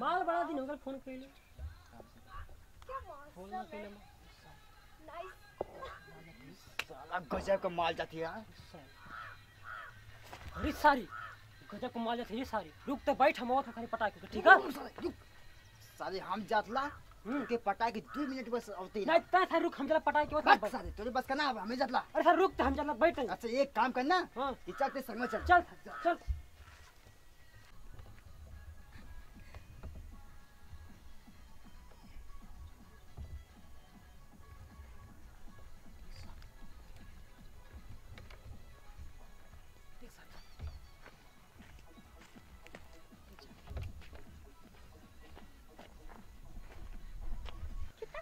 माल बड़ा दिन हो गया फोन कइले फोन ना कइले नाइस साला गजब का माल जाती है। अरे सारी गजब को माल जाती है सारी। रुक तो बैठ हम और खाली पटा के ठीक है। साले हम जातला के पटाई के 2 मिनट बस आवते नहीं ता था रुक हम जरा पटा के बस साले तोरे बस करना हमें जातला। अरे सर रुक तो हम जरा बैठ। अच्छा एक काम करना हां कि चल ते संग में चल चल चल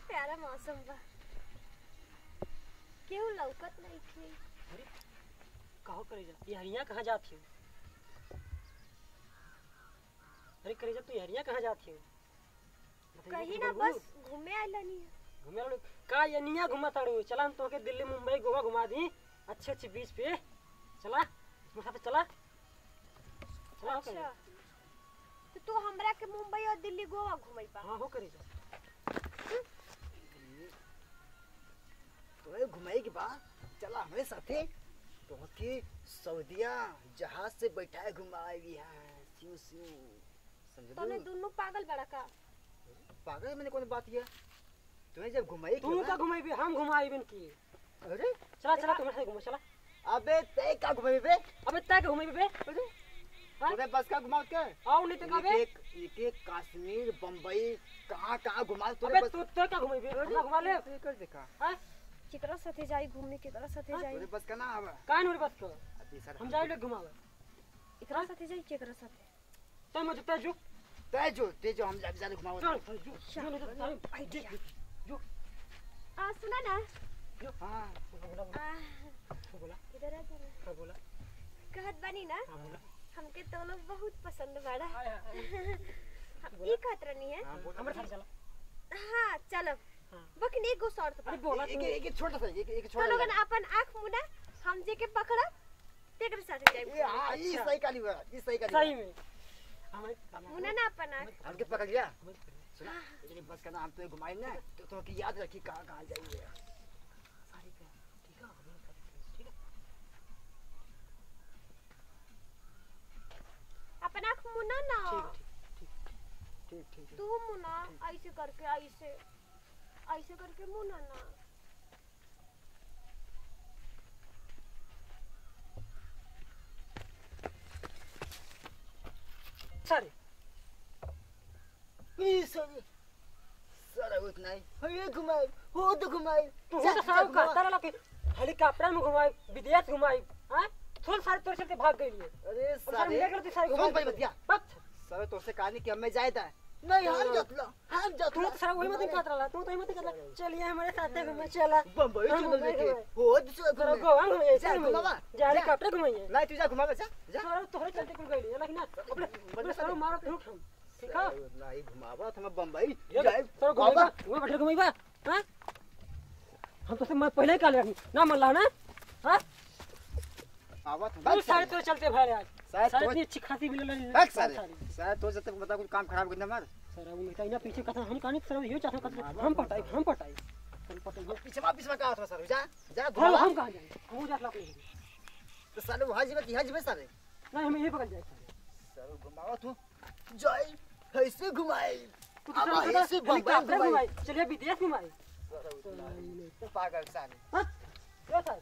प्यारा मौसम बा क्यों लौकत नहीं थी। अरे कहो करे जा ये हरिया कहां जाती हो। अरे करे जा तू हरिया कहां जाती हो। कहीं ना बस घूमे आइला नहीं घूमे वाले का यनिया घुमा ताड़ू। चला हम तोके दिल्ली मुंबई गोवा घुमा दी अच्छे अच्छे बीच पे। चला मेरे साथ चला चला। अच्छा तो तू हमरा के मुंबई और दिल्ली गोवा घुमाई पा। हां हो करे जा तो घुमाई के बाद चला हमारे साथे तो के सऊदीया जहाज से बैठाए घुमाई भी है सिउ सिउ समझ लो। तूने दोनों पागल बड़ा का। पागल मैंने कौन बात किया तुम्हें जब घुमाई तू का घुमाई भी हम घुमाई बिन की। अरे चला चला तुम्हारे साथ घुमा चला। अबे तय का घुमाई बे अबे तय का घुमाई बे अरे तोरे बस का घुमा के आओ नहीं तो का बे एक कश्मीर बंबई कहां घुमा अबे तू तो का घुमाई बे घुमा ले कर देखा हां केकरा साथे जाई घूमने केकरा साथे जाई। तोरे बस का ना आवे कान मेरे बस को अभी सर हम जाई ले घुमावे एकरा साथे जाई केकरा साथे तय मुझे तेजू तेजो हम ज्यादा घुमाओ चल जो नहीं तो टाइम जो आ सुना ना जो हां बोला इधर आ जरा। क्या बोला कहत बानी ना हां बोला हमके तो लोग बहुत पसंद बड़ा। हाय ई खतरा नहीं है। हमारे साथ चला। हां चलो बकन एक गो शर्त बा। अरे बोला एक छोटा सा एक तो छोटा लोगन अपन आंख मुना हम जे के पकड़ा तेरे साथे जाई। ये हां ये सही काली हुआ ये सही काली सही में हमें मुना ना अपन आंख हमके पकड़ लिया सुना ये बस का नाम तो घुमाई ना तो की याद रखी कहां जाइए सारी का ठीक है हम ठीक है अपन आंख मुना ना। ठीक तू मुना ऐसे करके ऐसे करके मुना ना। सारी ये सारा उतना ही ये घुमाए हो तो घुमाए तू तो सारा करता रहा कि हेलीकॉप्टर में घुमाई विदेश घुमाई हां थोड़ा सारे तोरे से भाग गई है। अरे सारे ले करती सारी घुमा भाई बतिया बस सारे तो से कहानी कि हमें जायदा नहीं हम जतला तू तो सारा वही मत कर रहा तू तो मत कर चलिए हमारे साथ घूमे चला बंबई चल लेके हो दूसरा करो गोवा घूमे जा घुमावा जा हेलीकॉप्टर घुमाइए नहीं तू जा घुमावा जा सारा तोरे चलते कुल गई लेकिन अपने सारा मारो ठुक हम ठीक है नहीं घुमावा हम बंबई जाए तो घुमावा वो बैठे घुमाइबा हां हम तो से मैं पहले ही काले ना मन ला ना हां आवत बहुत सारे तो चलते भाई आज शायद सारे इतनी अच्छी खासी मिलल हक सारे शायद तो जब तक बता कुछ काम खराब करना मार सर वो इतना पीछे कथा हम कहानी सर ये चाहते हैं हम पटाई हम पीछे वापस में का होता सर जा जा हम घुमावा हम कहां जाए हम जा लग नहीं तो साले वहां जी सारे नहीं हम ये पकड़ जाए सर घुमावा तू जाए ऐसे घुमाए तू तो ऐसे बंबई घुमाई चलिए विदेश घुमाई पागल साले हां ये सर